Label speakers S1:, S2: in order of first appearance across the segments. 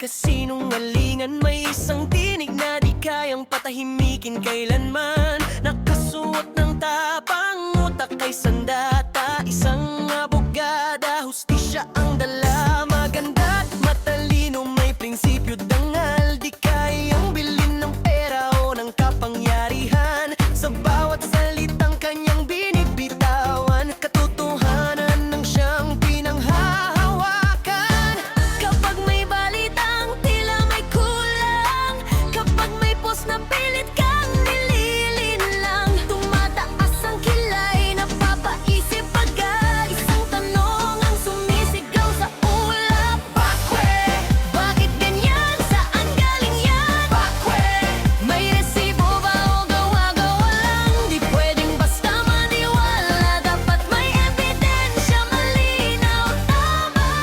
S1: kasinungalingan. May isang tinig na di kayang patahimikin kailanman. Nakasuot ng tapang, utak ay sandata. Isang abogada, hustisya ang dala. Maganda at matalino, may prinsipyo dangal. Di kayang bilhin ng pera o ng kapangyarihan. Sa bawat salitang kanyang binibitawan, katotohanan ng siyang pinanghahawakan. Kapag may balitang tila may kulang, kapag may post na pilit kang nililinlang, tumataas ang kilay, napapaisip agad. Isang tanong ang sumisigaw sa ulap: Bakwe? Bakit ganyan? Saan galing yan? Bakwe? May resibo ba o gawa-gawa lang? Di pwedeng basta maniwala, dapat may ebidensya, malinaw, tama.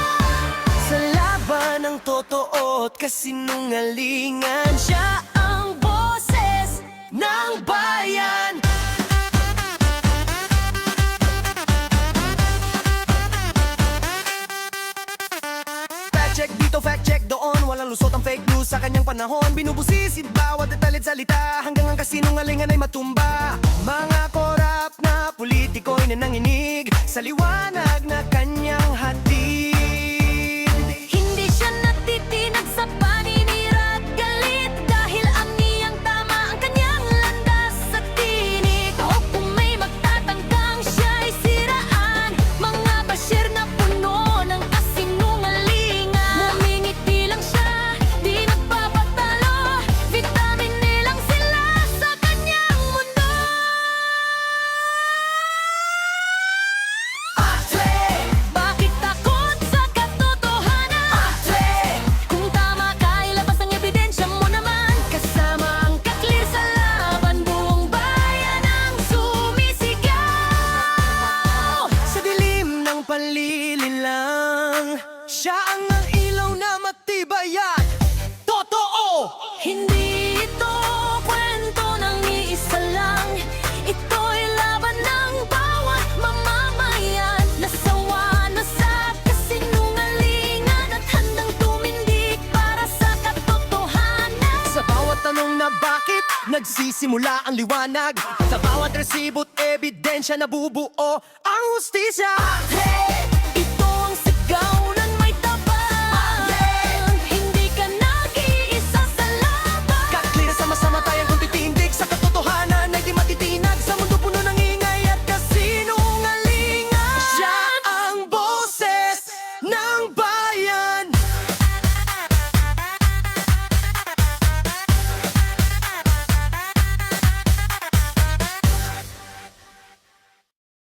S1: Sa laban ng totoo at kasinungalingan, siya ang boses ng bayan. Fact check dito, fact check doon, walang lusot ang fake news sa kanyang panahon. Binubusisi bawat detalit salita, hanggang ang kasinungalingan ay matumba. Mga korap na politiko'y nananginig sa liwanag na kanyang hatid. Hindi siya natitinag sa paninira at galit, dahil ang niyang tama ang kanyang landas sa tinig. O kung may magtatangkang siya'y siraan, mga bashir na puno ng kasinungalingan. Ngumingiti lang siya, di nagpapatalo, vitamin nilang sila sa kanyang mundo. Ate, bakit takot sa katotohanan? Ate, kung tama ka, ilabas ang ebidensya mo naman. Kasama ang kaklir sa laban, buong bayan ang sumisigaw. Sa dilim ng panlilinlang, siya ang ilaw na matibay at totoo. Hindi ito kwento ng iisa lang, ito'y laban ng bawat mamamayan. Nasawa na sa kasinungalingan at handang tumindig para sa katotohanan. Sa bawat tanong na bakit, nagsisimula ang liwanag. Sa bawat resibo't ebidensya, nabubuo ang hustisya.